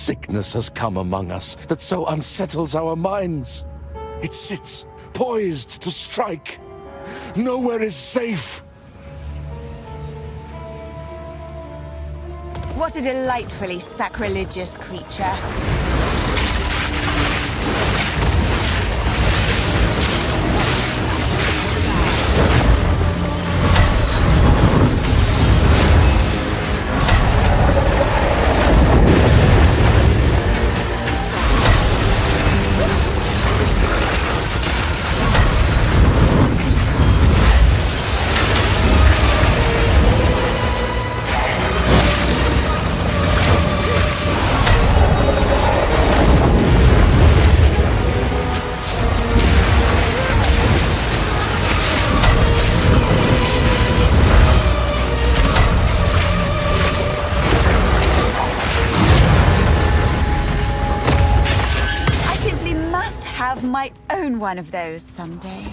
sickness has come among us that so unsettles our minds? It sits, poised to strike. Nowhere is safe. What a delightfully sacrilegious creature. Have my own one of those someday.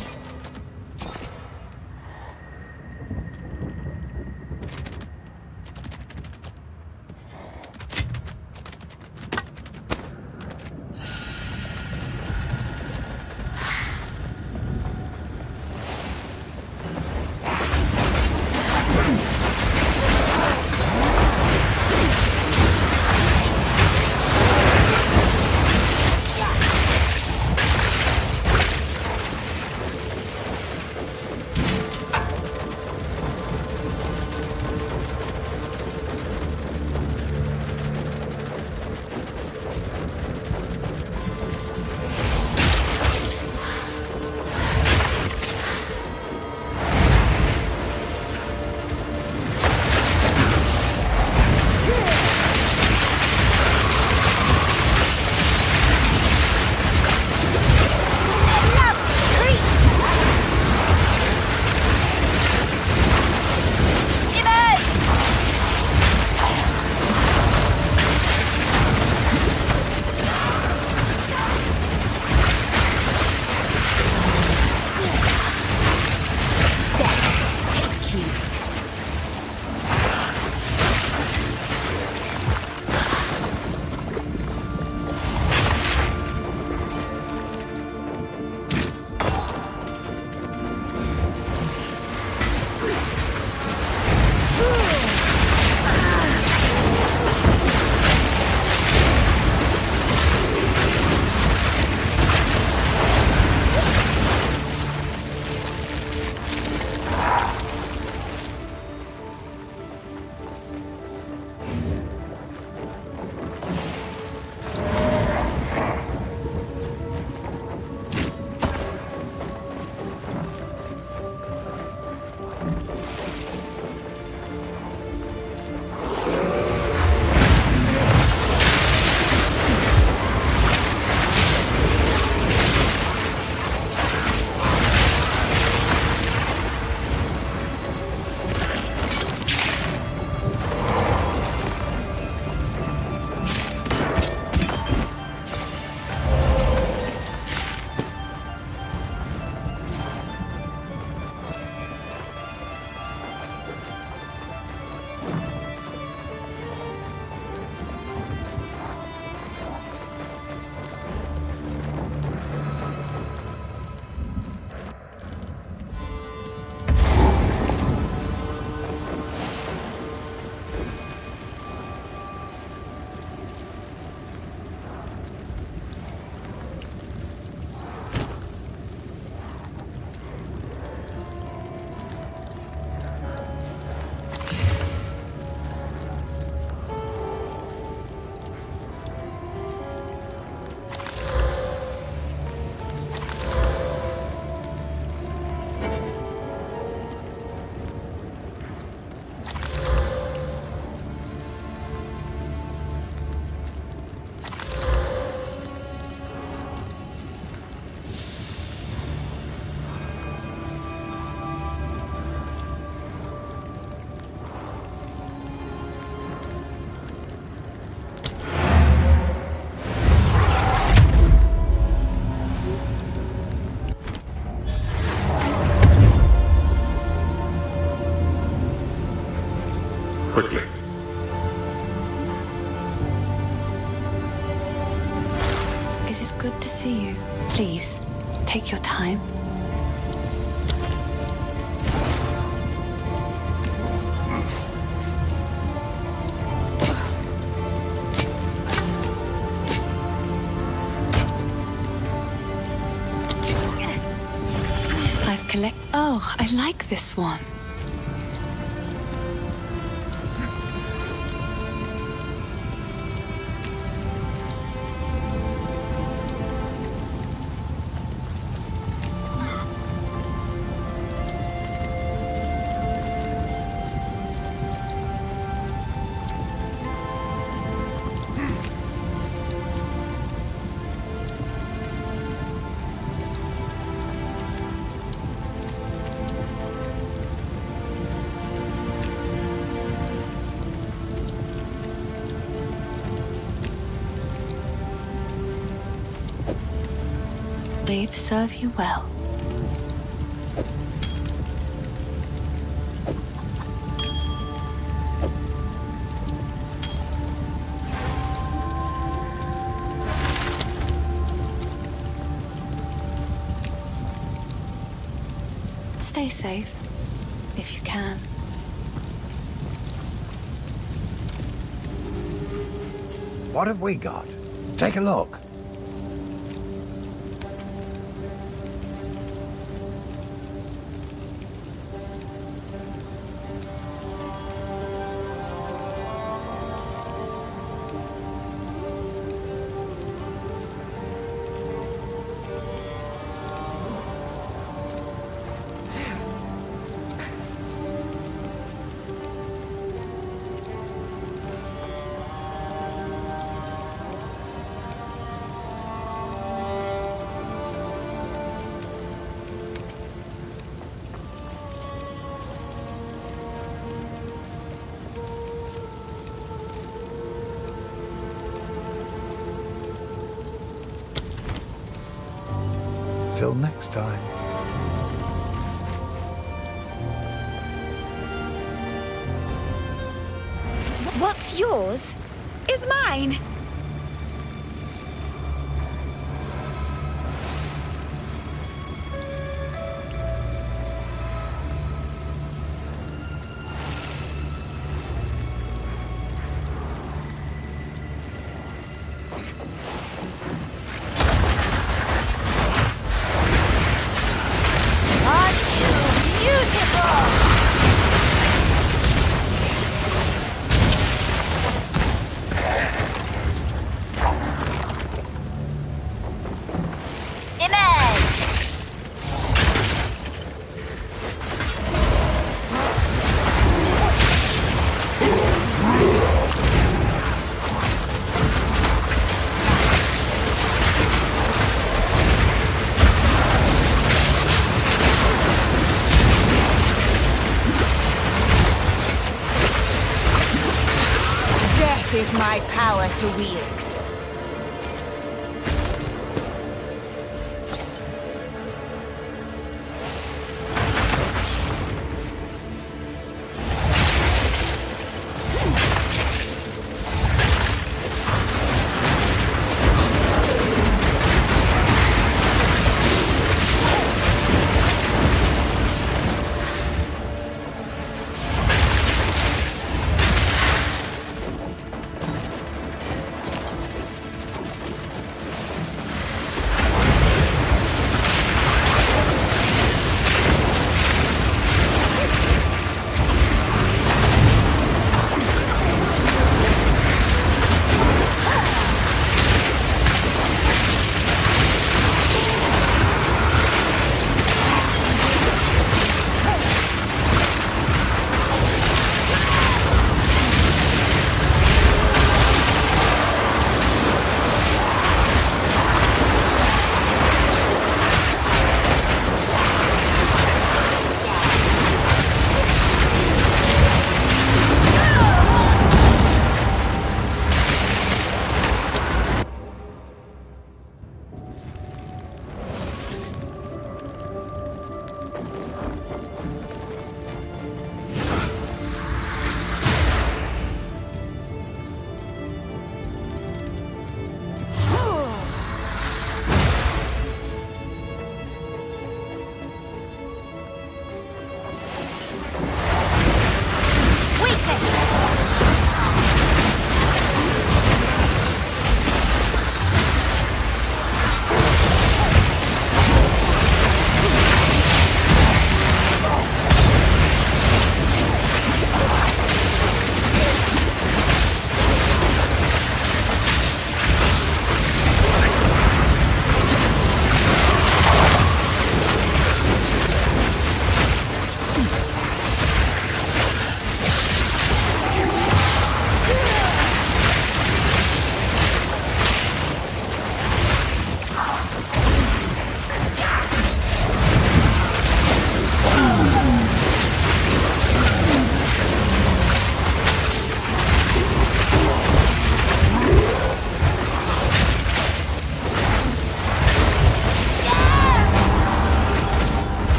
Good to see you. Please, take your time. Oh, I like this one. They'd serve you well. Stay safe, if you can. What have we got? Take a look. Till next time. What's yours is mine. Is my power to wield.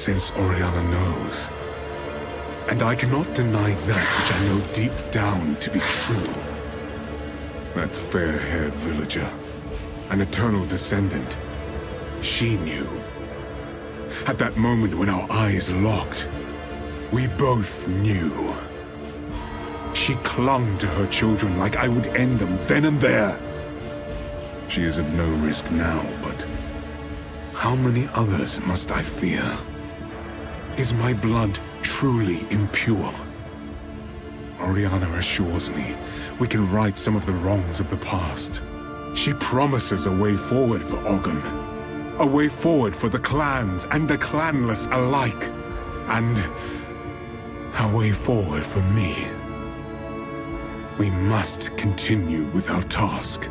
since Oriana knows. And I cannot deny that which I know deep down to be true. That fair-haired villager, an eternal descendant, she knew. At that moment when our eyes locked, we both knew. She clung to her children like I would end them then and there. She is at no risk now, but how many others must I fear? Is my blood truly impure? Oriana assures me we can right some of the wrongs of the past. She promises a way forward for Ogun. A way forward for the clans and the clanless alike. And a way forward for me. We must continue with our task.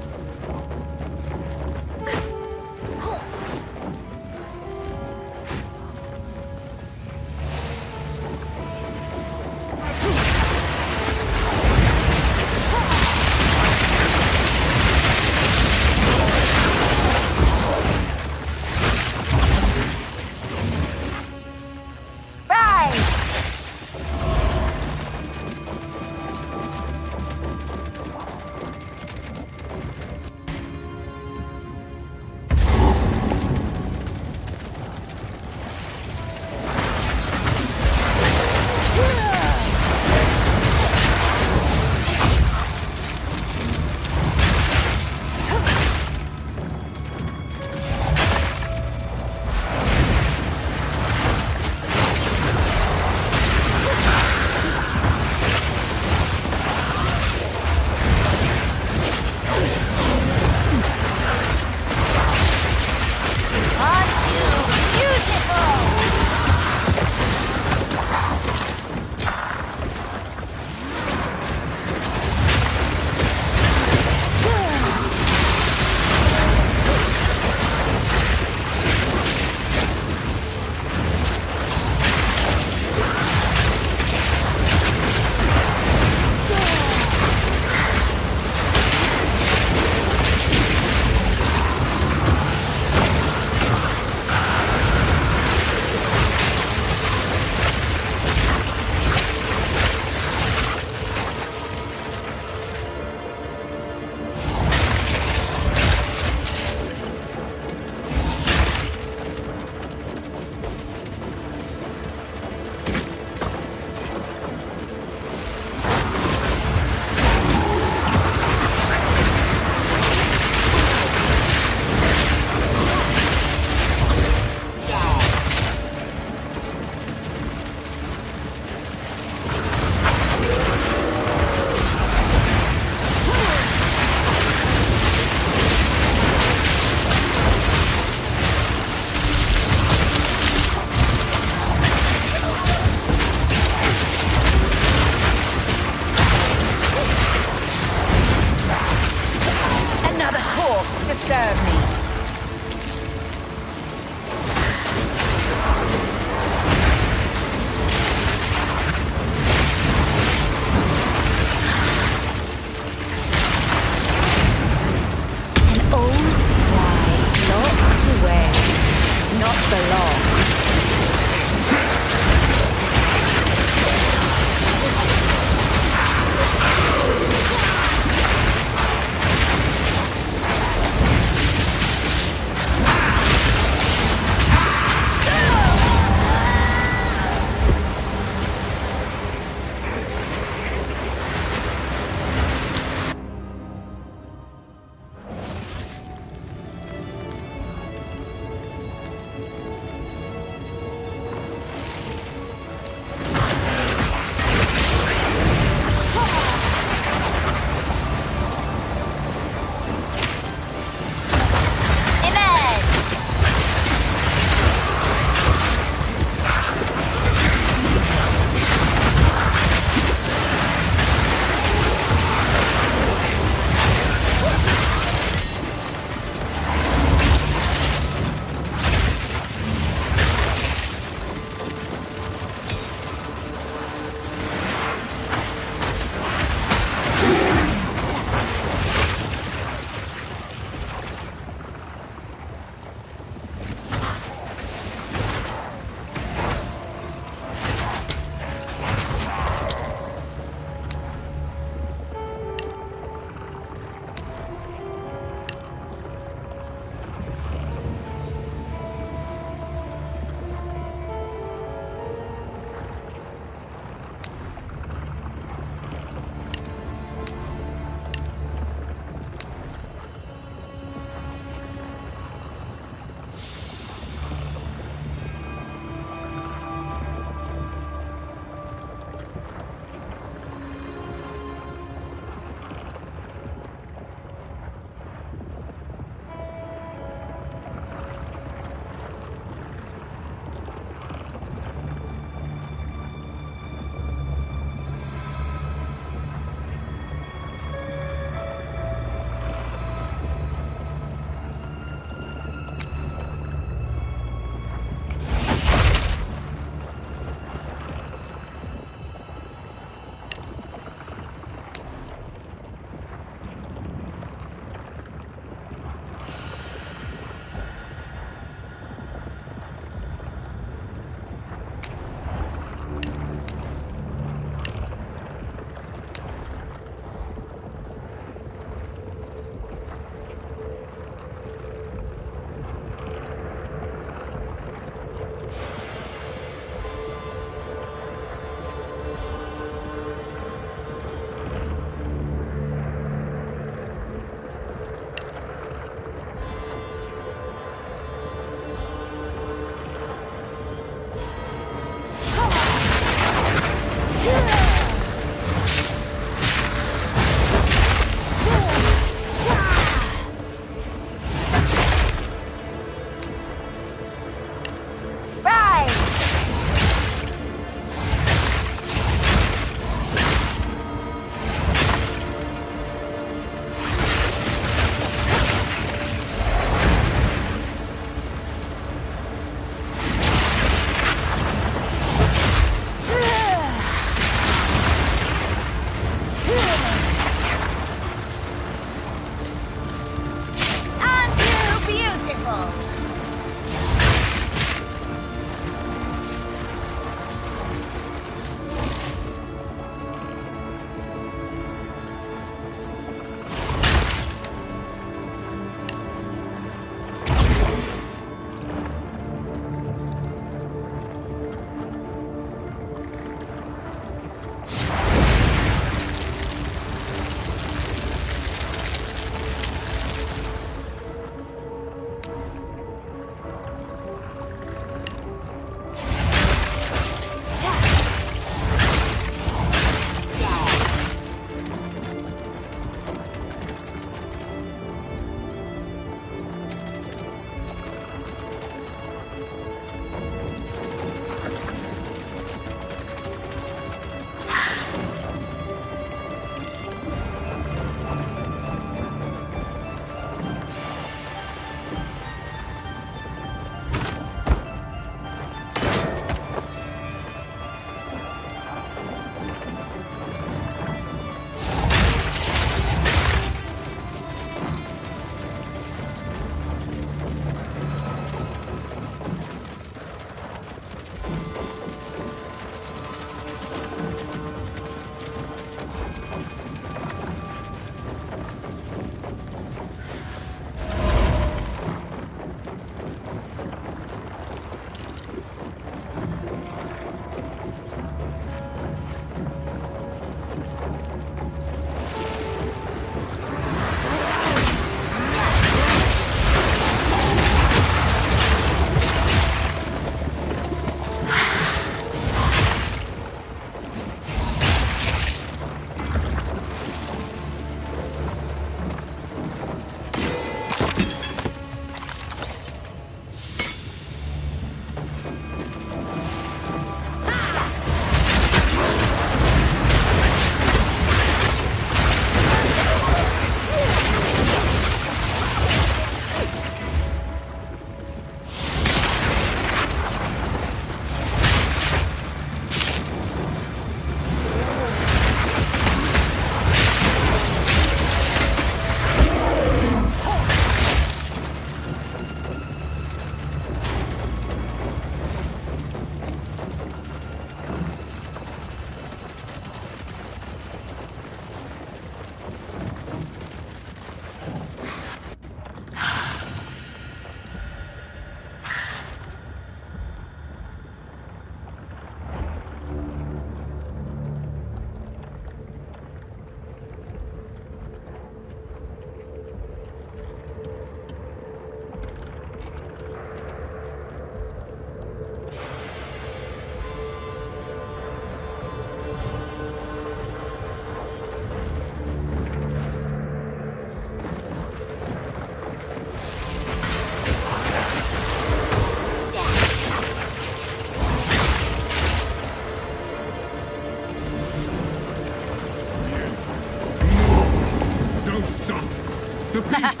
The beast!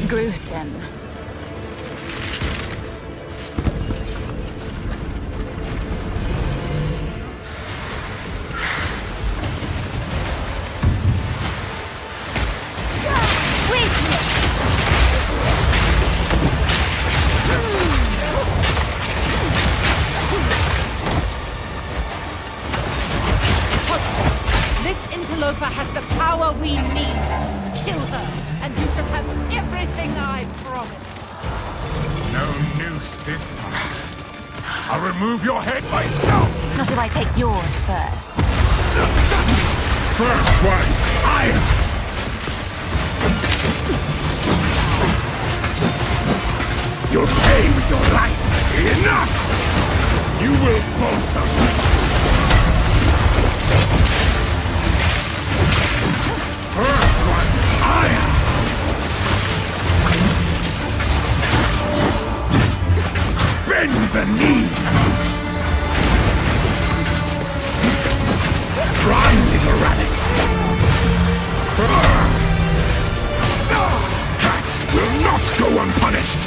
Gruesome. This interloper has the power we need. Kill her, and you shall have everything I promised. No noose this time. I'll remove your head myself! Not if I take yours first. First one's iron! You'll pay with your life! Enough! You will falter! First one's iron! Bend the knee! Run, little rabbit! That will not go unpunished!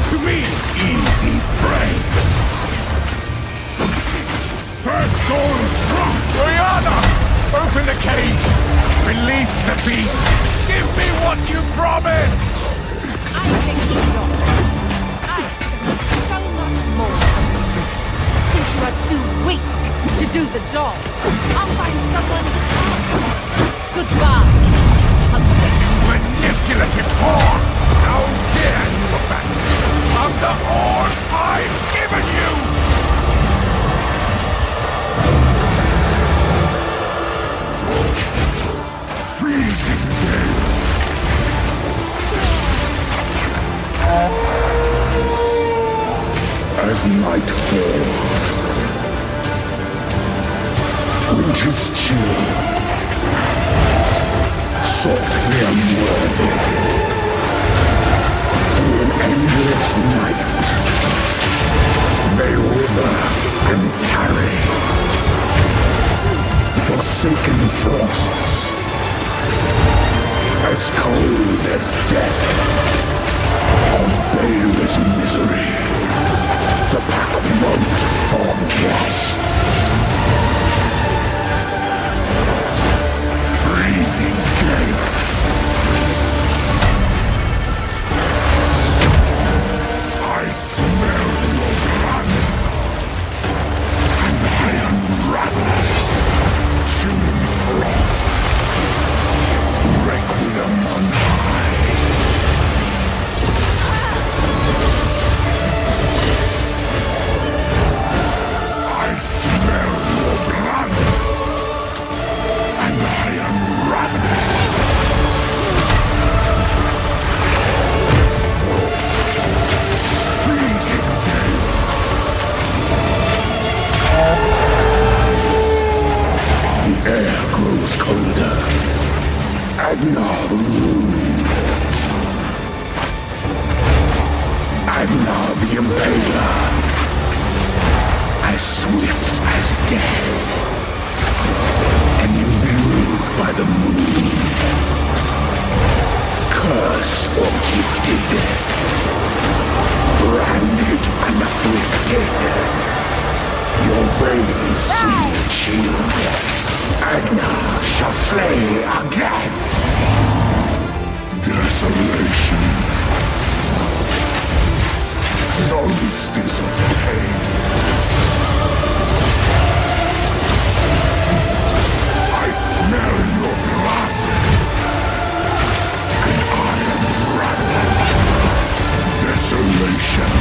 To me, easy prey! First Dawn's thrust! Oriana! Open the cage! Release the beast! Give me what you promised! I think not. I expect so much more. Since you are too weak to do the job, I'll find someone else. Goodbye, husband. Manipulative whore! How dare you abandon of the all I've given you! Freezing gale! As night falls, winter's chill, softly unworthy. Through an endless night, they wither and tarry. Forsaken frosts, as cold as death, of baleless misery, the pack won't forget. Freezing gale. I smell your blood, and I am ravenous, human frost, requiem on high. I smell your blood, and I am ravenous. The air grows colder. Agnar the Rune. Agnar the Impaler. As swift as death. And imbued by the moon. Cursed or gifted. Branded and afflicted. Your veins see shield. Agnar shall slay again. Desolation. Solstice of pain. I smell your blood. And I am ravenous. Desolation.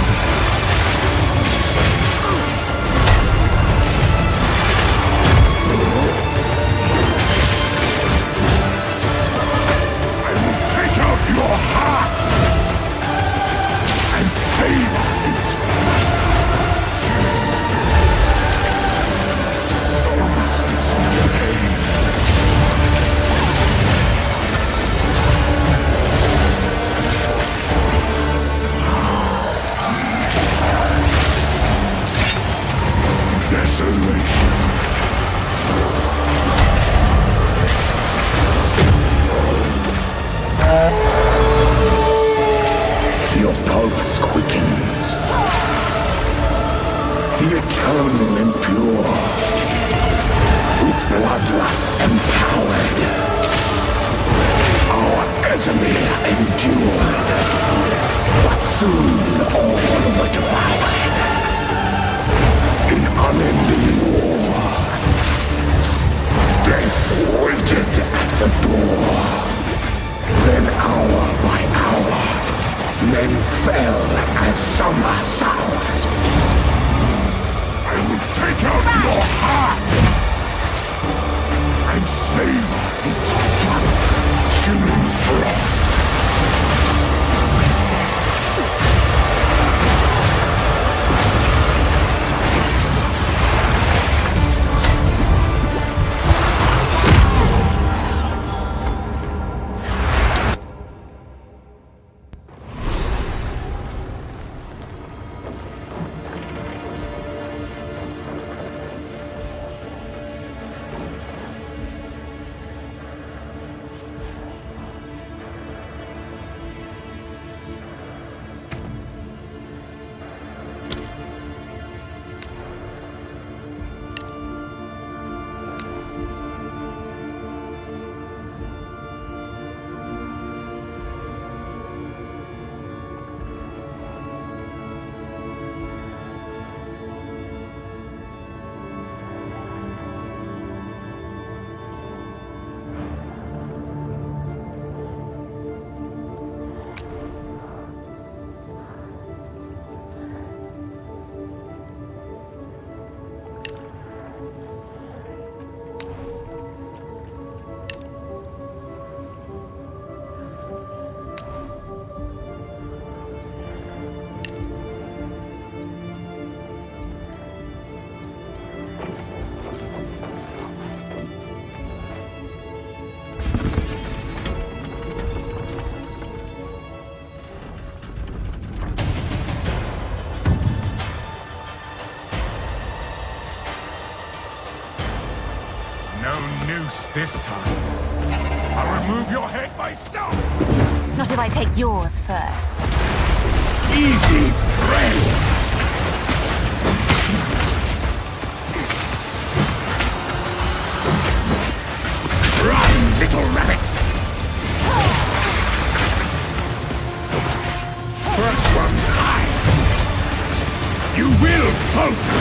pulse quickens. The eternal impure, with bloodlust empowered, our Ezemir endured, but soon all were devoured in unending war. Death waited at the door. Then hour by hour, men fell as summer soured. I will take out your heart and savor its blood, chilling frost. This time, I'll remove your head myself! Not if I take yours first. Easy prey! Run, little rabbit! First one's high! You will falter!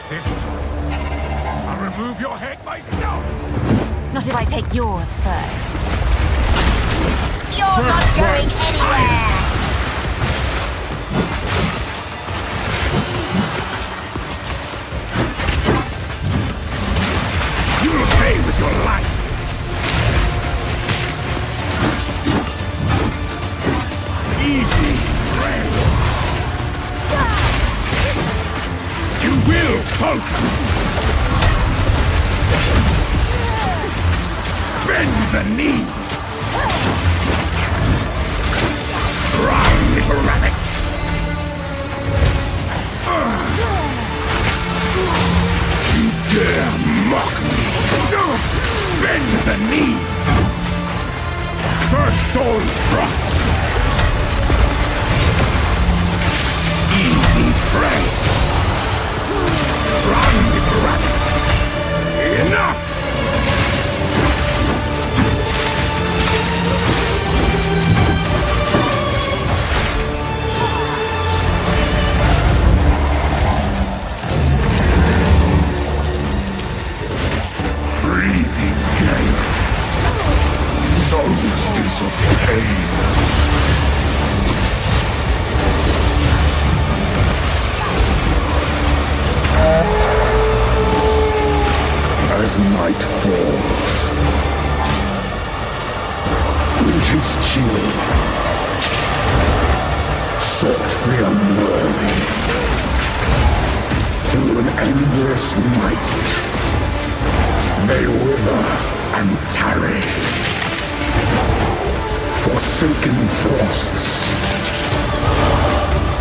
This time, I'll remove your head myself! Not if I take yours first. You're not going anywhere! You'll pay with your life! out! Bend the knee! Run, little rabbit! You dare mock me! Bend the knee! First dawn's frost! Easy prey! Run, little rabbit! Enough! Freezing gale! Solstice of pain! As night falls, winter's chill sought the unworthy through an endless night. They wither and tarry, forsaken frosts,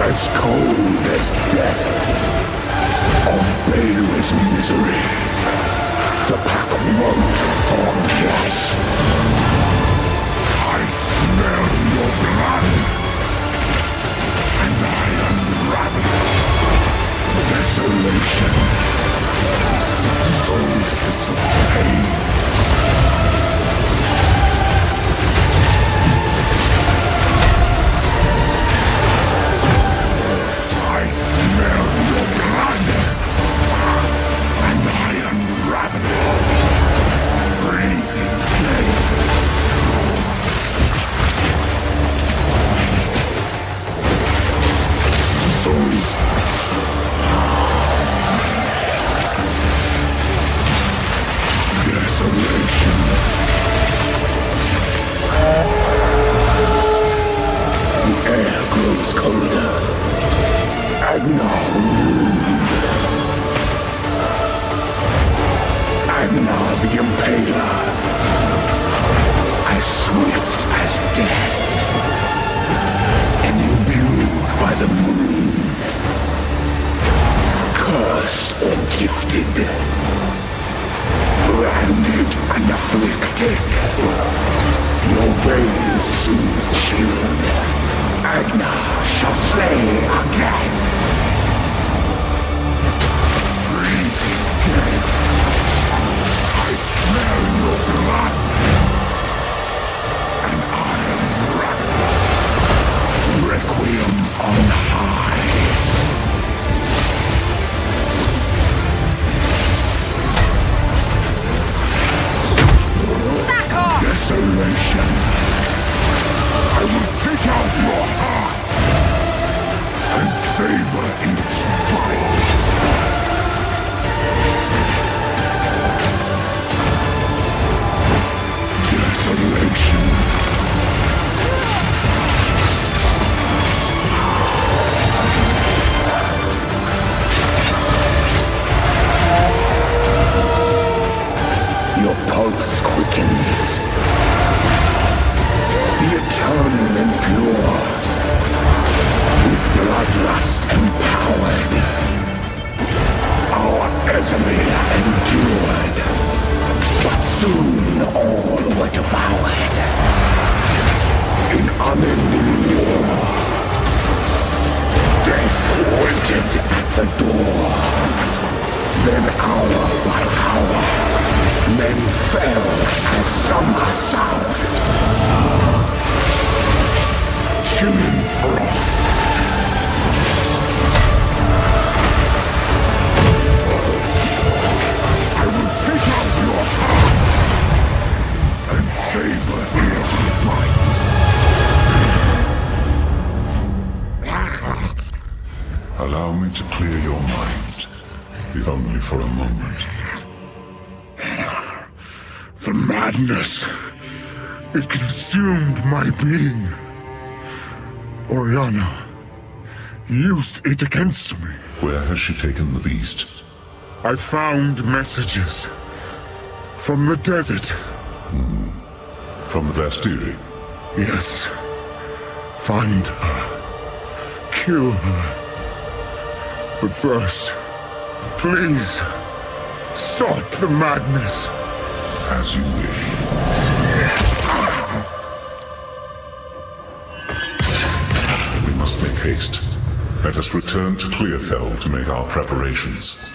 as cold as death of baleless misery. The pack won't forget. I smell your blood, and I unravel desolation, solstice of pain. I smell your blood, and I unravel freezing gale. Desolation. The air grows colder, and now the impaler, as swift as death, and imbued by the moon, cursed or gifted, branded and afflicted, your veins soon chilled, Agna shall slay again. Breathing gale, I smell your blood, and I am ravenous. Requiem on high. Back off! Desolation. I will take out your heart and savor its bite. Desolation. Your pulse quickens. The eternal and pure, with bloodlust empowered, our Exile endured, but soon all were devoured in unending war. Death waited at the door. Then hour by hour, men fell as summer soured. Chilling frost. I will take out your heart and savor its might. Allow me to clear your mind, if only for a moment. The madness, it consumed my being. Oriana used it against me. Where has she taken the beast? I found messages from the desert. From the Vastiri. Yes. Find her. Kill her. But first, please, stop the madness. As you wish. We must make haste. Let us return to Clearfell to make our preparations.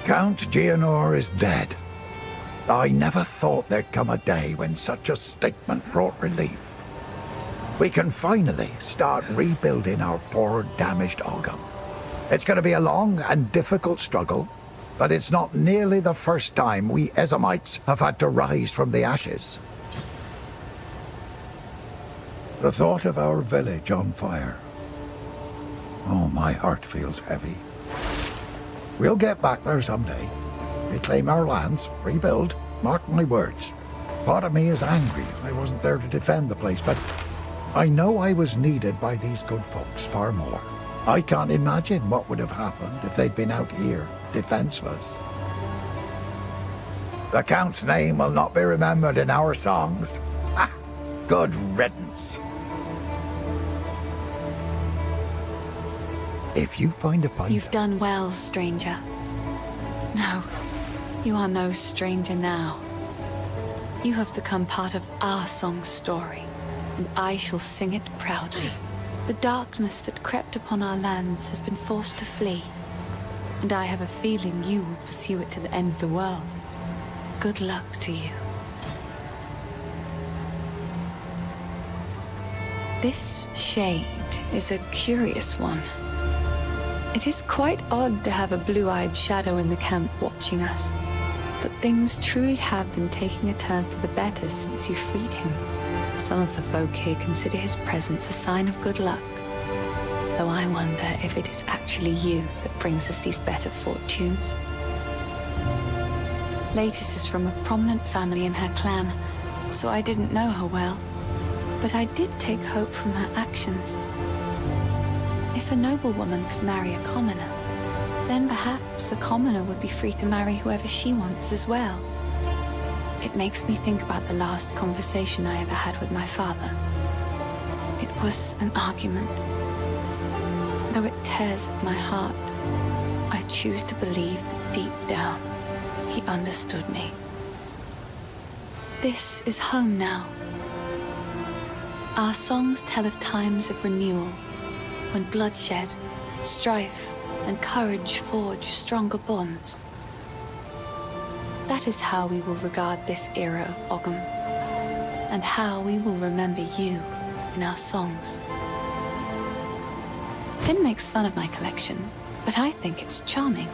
Count Geonor is dead. I never thought there'd come a day when such a statement brought relief. We can finally start rebuilding our poor, damaged Ogham. It's going to be a long and difficult struggle, but it's not nearly the first time we Ezamites have had to rise from the ashes. The thought of our village on fire. Oh, my heart feels heavy. We'll get back there someday. Reclaim our lands, rebuild, mark my words. Part of me is angry I wasn't there to defend the place, but I know I was needed by these good folks far more. I can't imagine what would have happened if they'd been out here, defenseless. The Count's name will not be remembered in our songs. Ah, good riddance. If you find a pint... You've done well, stranger. No, you are no stranger now. You have become part of our song's story, and I shall sing it proudly. The darkness that crept upon our lands has been forced to flee, and I have a feeling you will pursue it to the end of the world. Good luck to you. This shade is a curious one. It is quite odd to have a blue-eyed shadow in the camp watching us, but things truly have been taking a turn for the better since you freed him. Some of the folk here consider his presence a sign of good luck, though I wonder if it is actually you that brings us these better fortunes. Latis is from a prominent family in her clan, so I didn't know her well, but I did take hope from her actions. If a noblewoman could marry a commoner, then perhaps a commoner would be free to marry whoever she wants as well. It makes me think about the last conversation I ever had with my father. It was an argument. Though it tears at my heart, I choose to believe that deep down, he understood me. This is home now. Our songs tell of times of renewal, when bloodshed, strife, and courage forge stronger bonds. That is how we will regard this era of Ogham, and how we will remember you in our songs. Finn makes fun of my collection, but I think it's charming.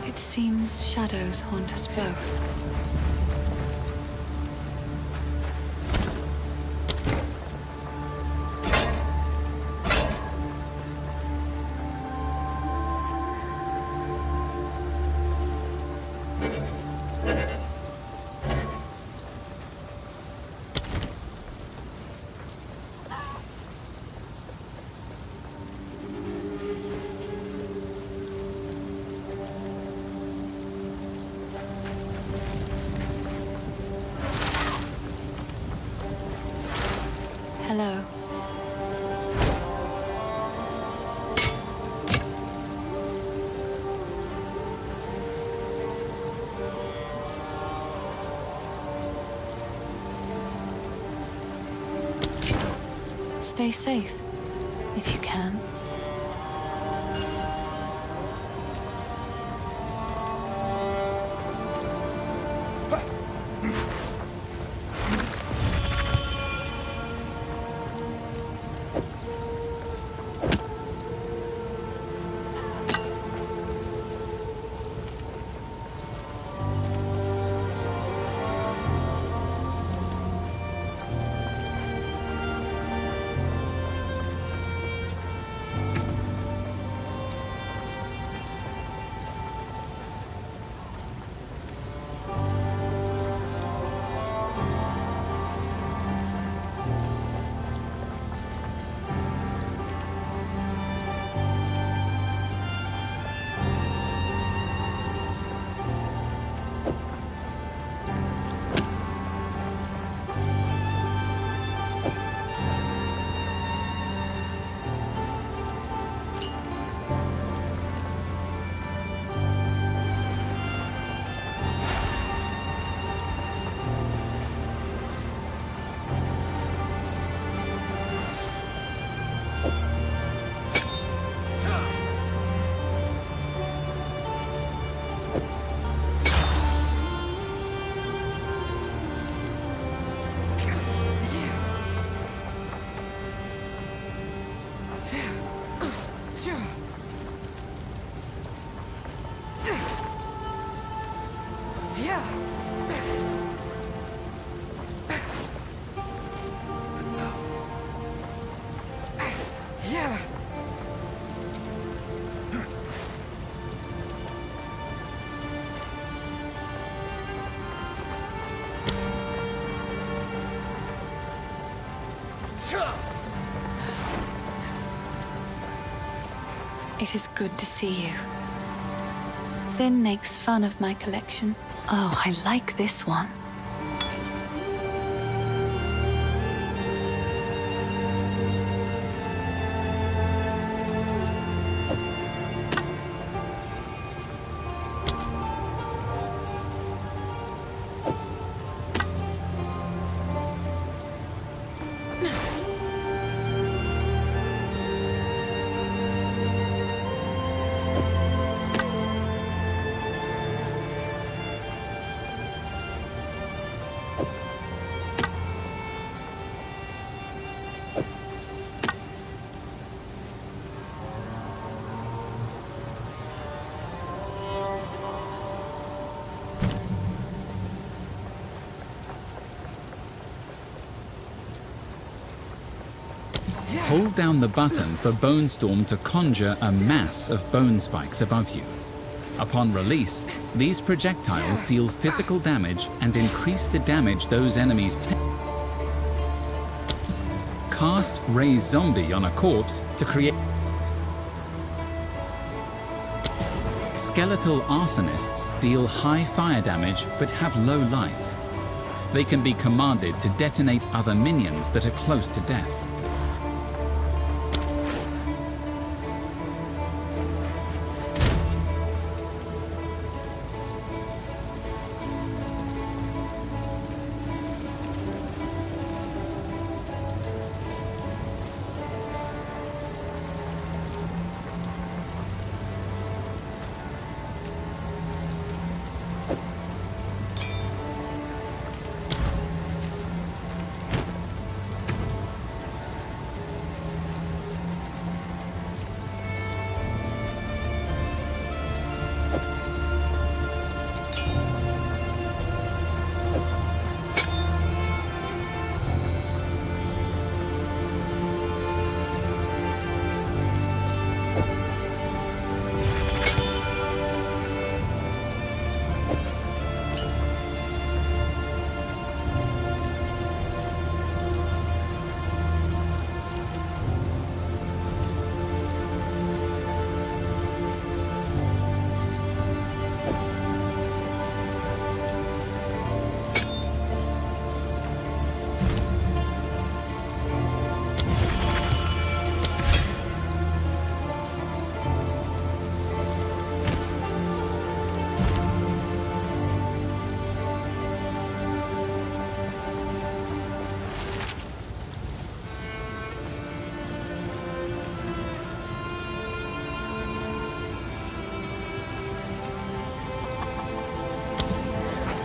It seems shadows haunt us both. Hello. Stay safe, if you can. It is good to see you. Finn makes fun of my collection. Oh, I like this one. Hold down the button for Bone Storm to conjure a mass of bone spikes above you. Upon release, these projectiles deal physical damage and increase the damage those enemies take. Cast Raise Zombie on a corpse to create. Skeletal arsonists deal high fire damage but have low life. They can be commanded to detonate other minions that are close to death.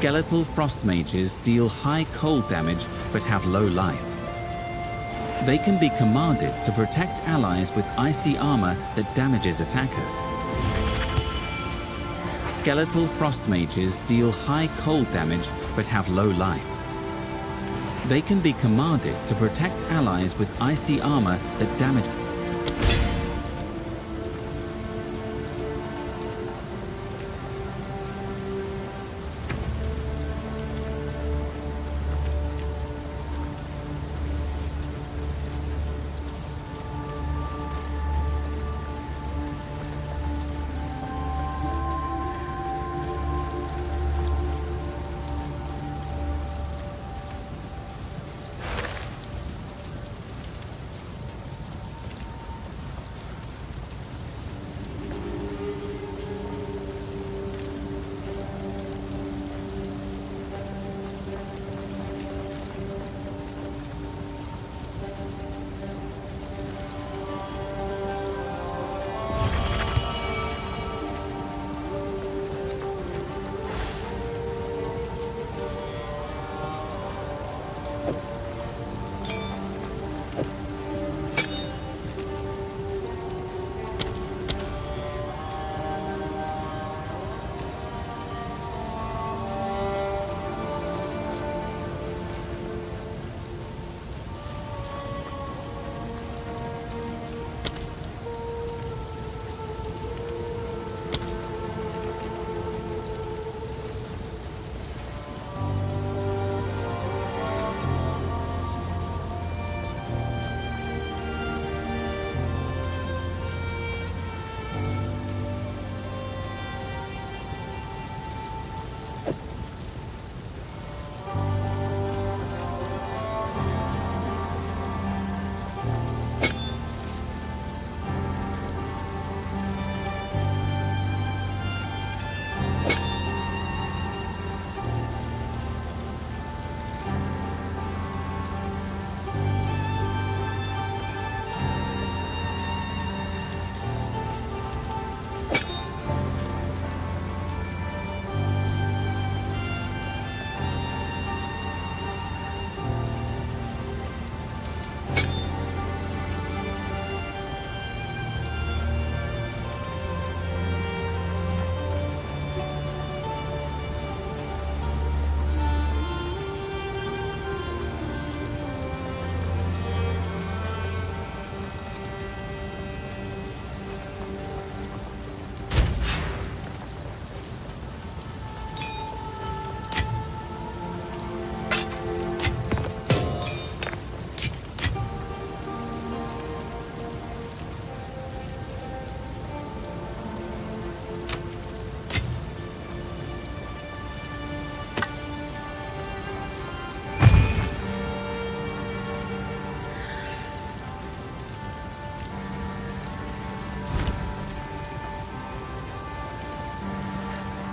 Skeletal frost mages deal high cold damage but have low life. They can be commanded to protect allies with icy armor that damages attackers. Skeletal frost mages deal high cold damage but have low life. They can be commanded to protect allies with icy armor that damage.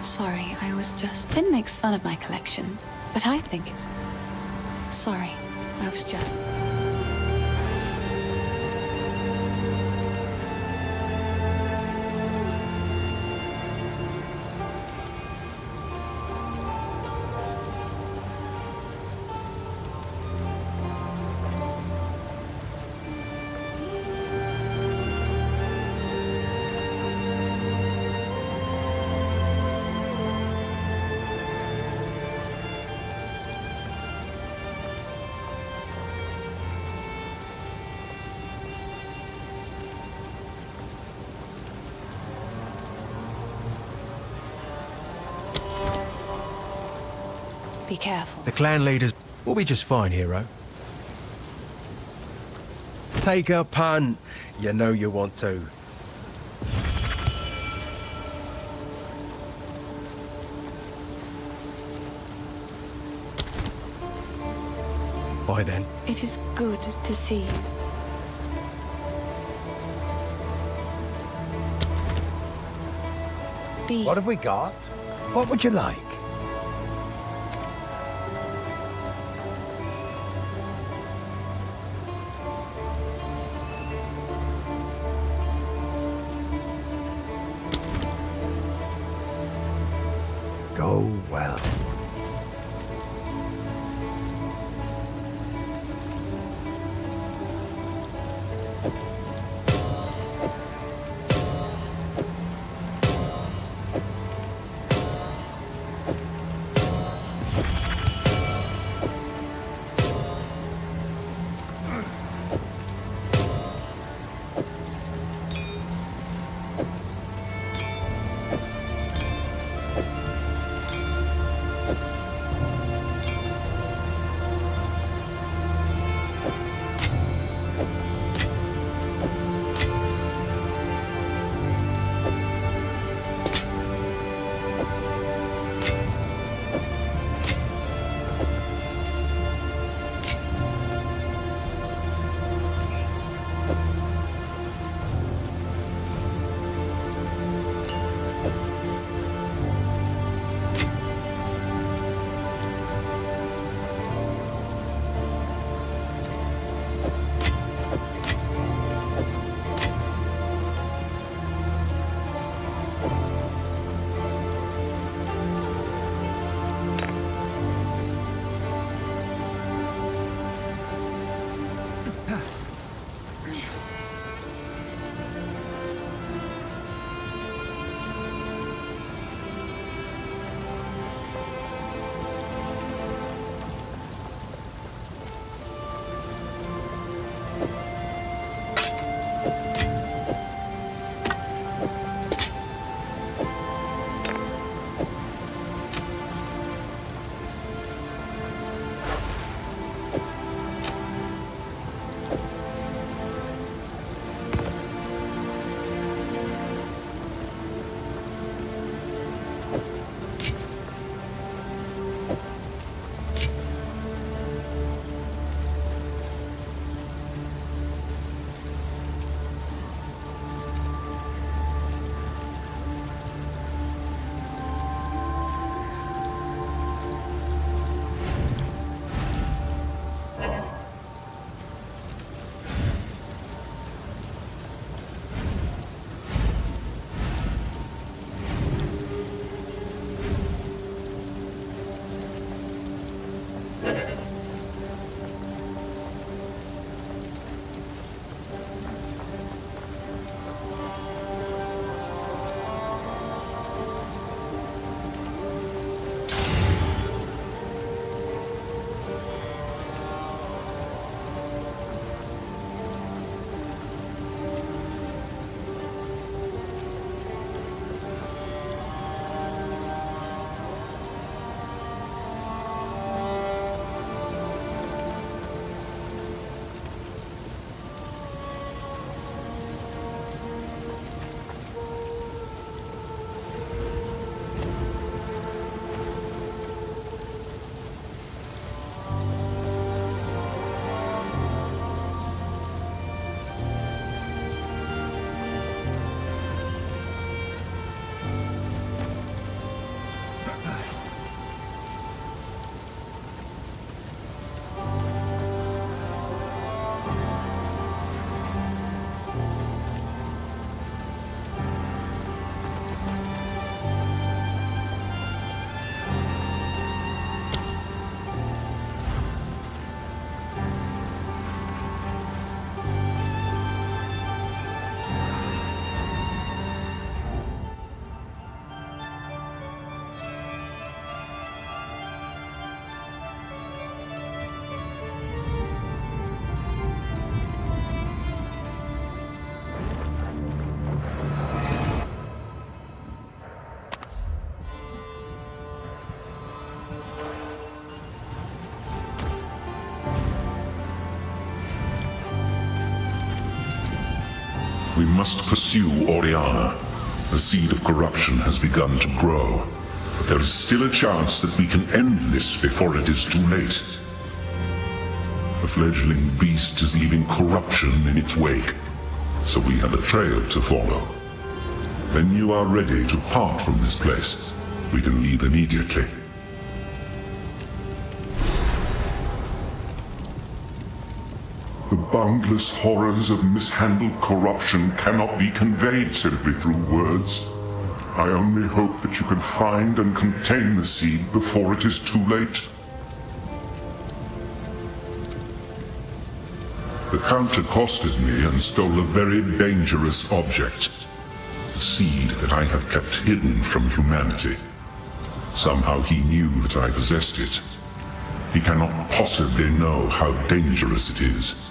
Sorry, I was just... Finn makes fun of my collection, but I think it's... Sorry, I was just... Be careful. The clan leaders will be just fine, hero. Take a punt. You know you want to. Bye then. It is good to see you. Be... What have we got? What would you like? Go well. must pursue Oriana. The seed of corruption has begun to grow. But there is still a chance that we can end this before it is too late. The fledgling beast is leaving corruption in its wake, so we have a trail to follow. When you are ready to part from this place, we can leave immediately. The boundless horrors of mishandled corruption cannot be conveyed simply through words. I only hope that you can find and contain the seed before it is too late. The Count accosted me and stole a very dangerous object. A seed that I have kept hidden from humanity. Somehow he knew that I possessed it. He cannot possibly know how dangerous it is.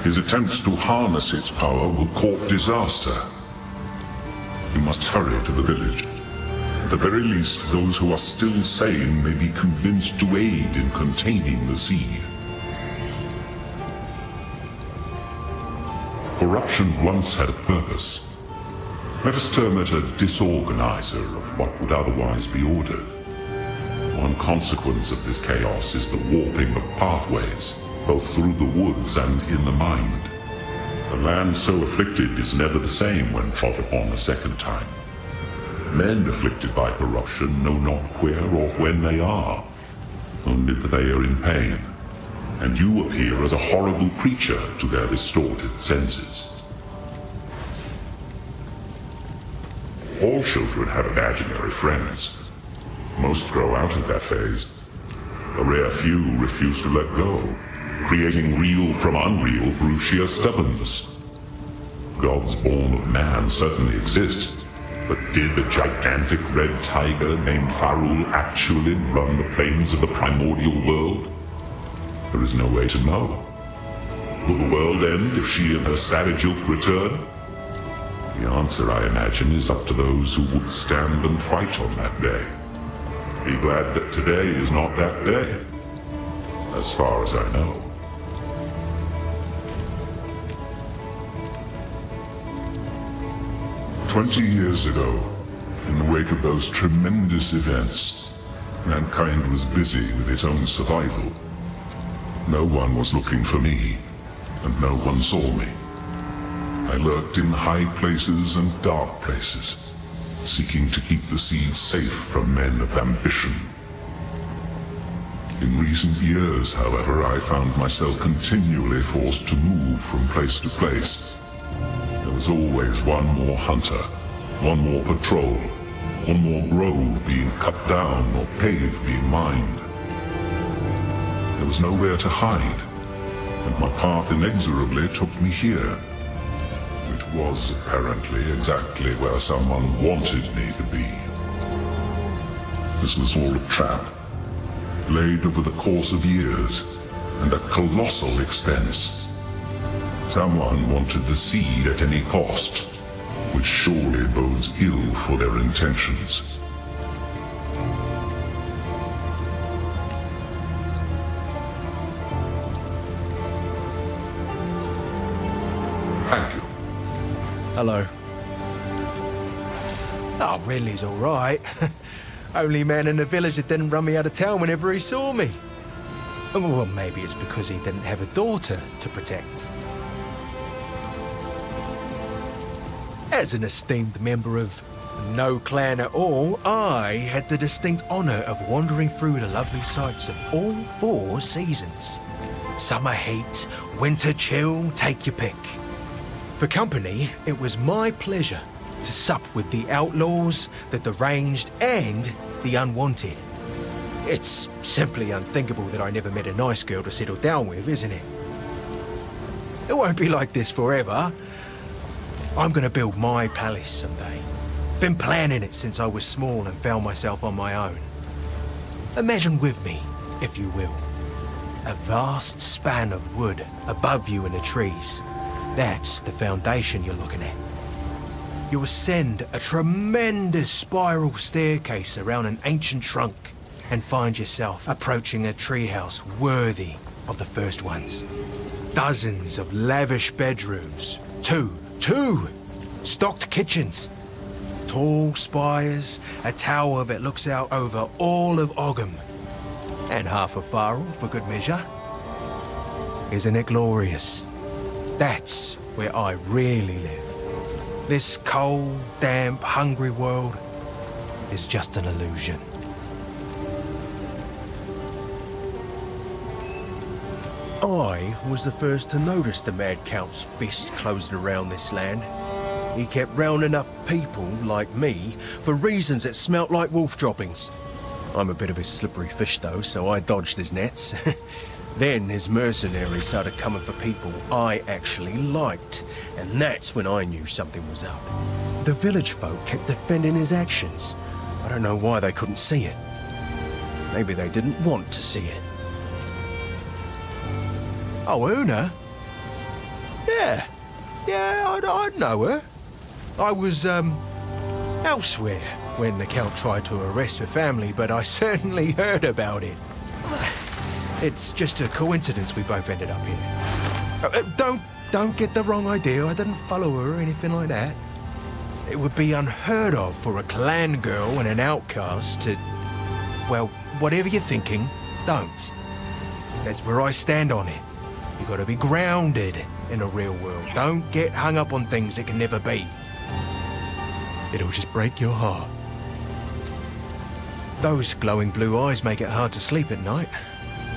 His attempts to harness its power will court disaster. We must hurry to the village. At the very least, those who are still sane may be convinced to aid in containing the seed. Corruption once had a purpose. Let us term it a disorganizer of what would otherwise be ordered. One consequence of this chaos is the warping of pathways, both through the woods and in the mind. The land so afflicted is never the same when trod upon a second time. Men afflicted by corruption know not where or when they are, only that they are in pain, and you appear as a horrible creature to their distorted senses. All children have imaginary friends. Most grow out of that phase. A rare few refuse to let go, creating real from unreal through sheer stubbornness. Gods born of man certainly exist, but did a gigantic red tiger named Farul actually run the plains of the primordial world? There is no way to know. Will the world end if she and her savage ilk return? The answer, I imagine, is up to those who would stand and fight on that day. Be glad that today is not that day, as far as I know. "20 years ago, in the wake of those tremendous events, mankind was busy with its own survival. No one was looking for me, and no one saw me. I lurked in high places and dark places, seeking to keep the seeds safe from men of ambition. In recent years, however, I found myself continually forced to move from place to place. There was always one more hunter, one more patrol, one more grove being cut down or cave being mined. There was nowhere to hide, and my path inexorably took me here. Which was apparently exactly where someone wanted me to be. This was all a trap, laid over the course of years, and at colossal expense. Someone wanted the seed at any cost, which surely bodes ill for their intentions. Thank you. Hello. Oh, Ridley's all right. Only man in the village that didn't run me out of town whenever he saw me. Well, maybe it's because he didn't have a daughter to protect. As an esteemed member of no clan at all, I had the distinct honor of wandering through the lovely sights of all 4 seasons. Summer heat, winter chill, take your pick. For company, it was my pleasure to sup with the outlaws, the deranged, and the unwanted. It's simply unthinkable that I never met a nice girl to settle down with, isn't it? It won't be like this forever. I'm gonna build my palace someday. Been planning it since I was small and found myself on my own. Imagine with me, if you will, a vast span of wood above you in the trees. That's the foundation you're looking at. You ascend a tremendous spiral staircase around an ancient trunk and find yourself approaching a treehouse worthy of the first ones. Dozens of lavish bedrooms, 2 2 stocked kitchens, tall spires, a tower that looks out over all of Ogham, and half a Farrell for good measure. Isn't it glorious? That's where I really live. This cold, damp, hungry world is just an illusion. I was the first to notice the Mad Count's fist closing around this land. He kept rounding up people like me for reasons that smelt like wolf droppings. I'm a bit of a slippery fish though, so I dodged his nets. Then his mercenaries started coming for people I actually liked, and that's when I knew something was up. The village folk kept defending his actions. I don't know why they couldn't see it. Maybe they didn't want to see it. Oh, Una? Yeah, I know her. I was, elsewhere when the Count tried to arrest her family, but I certainly heard about it. It's just a coincidence we both ended up here. Don't get the wrong idea. I didn't follow her or anything like that. It would be unheard of for a clan girl and an outcast to... Well, whatever you're thinking, don't. That's where I stand on it. You gotta be grounded in the real world. Don't get hung up on things that can never be. It'll just break your heart. Those glowing blue eyes make it hard to sleep at night.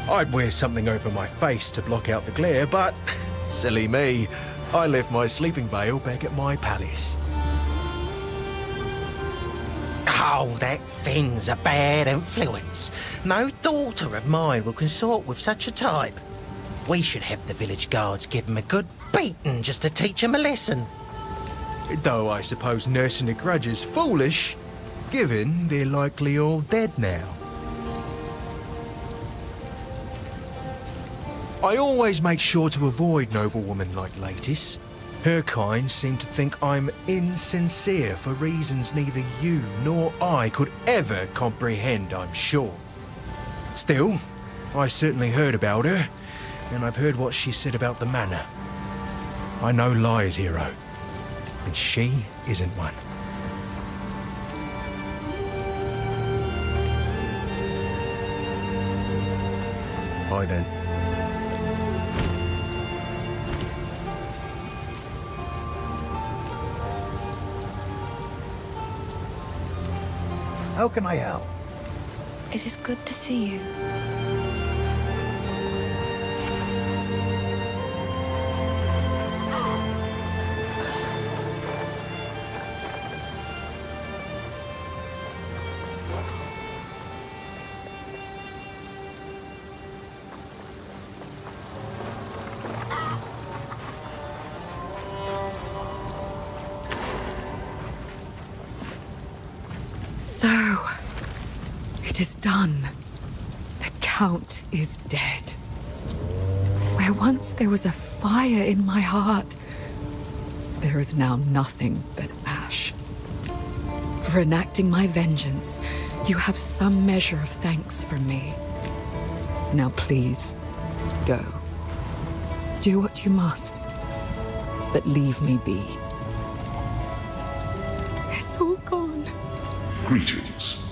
I'd wear something over my face to block out the glare, but silly me, I left my sleeping veil back at my palace. Oh, that thing's a bad influence. No daughter of mine will consort with such a type. We should have the village guards give him a good beating just to teach him a lesson. Though I suppose nursing a grudge is foolish, given they're likely all dead now. I always make sure to avoid noblewomen like Latis. Her kind seem to think I'm insincere for reasons neither you nor I could ever comprehend, I'm sure. Still, I certainly heard about her, and I've heard what she said about the manor. I know lies, hero, and she isn't one. Bye then. How can I help? It is good to see you. So, it is done. The Count is dead. Where once there was a fire in my heart, there is now nothing but ash. For enacting my vengeance, you have some measure of thanks from me. Now please, go. Do what you must, but leave me be. It's all gone. Greetings.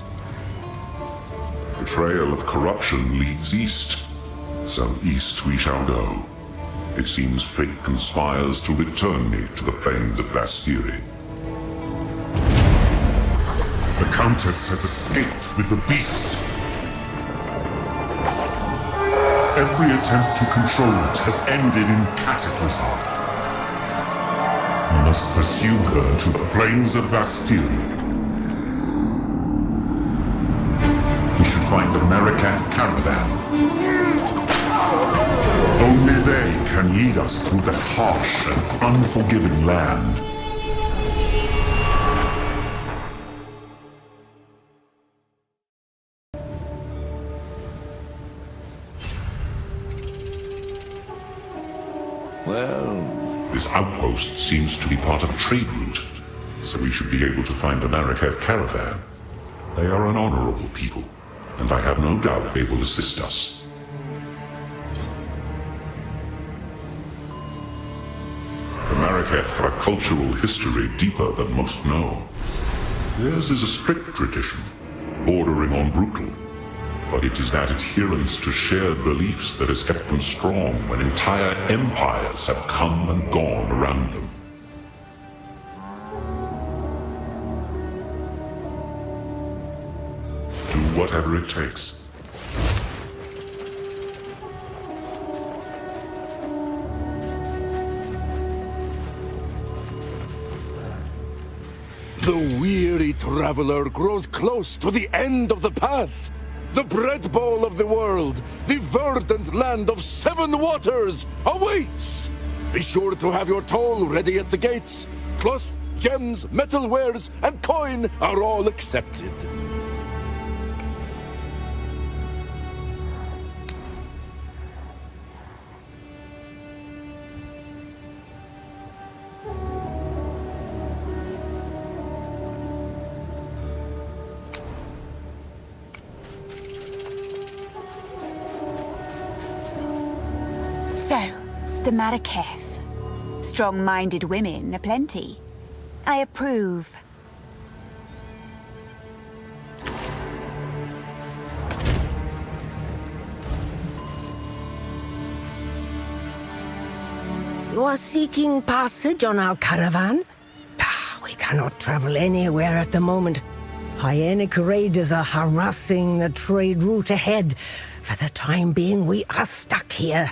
The trail of corruption leads east, so east we shall go. It seems fate conspires to return me to the plains of Vastiri. The Countess has escaped with the beast. Every attempt to control it has ended in cataclysm. We must pursue her to the plains of Vastiri. We should find the Marikath caravan. Only they can lead us through that harsh and unforgiving land. Well, this outpost seems to be part of a trade route, so we should be able to find a Marikath caravan. They are an honorable people, and I have no doubt they will assist us. The Malekith have a cultural history deeper than most know. Theirs is a strict tradition, bordering on brutal. But it is that adherence to shared beliefs that has kept them strong when entire empires have come and gone around them. Do whatever it takes. The weary traveler grows close to the end of the path. The bread bowl of the world, the verdant land of 7 waters, awaits! Be sure to have your toll ready at the gates. Cloth, gems, metal wares, and coin are all accepted. So, the Malekith. Strong-minded women aplenty. I approve. You are seeking passage on our caravan? We cannot travel anywhere at the moment. Hyenic raiders are harassing the trade route ahead. For the time being, we are stuck here.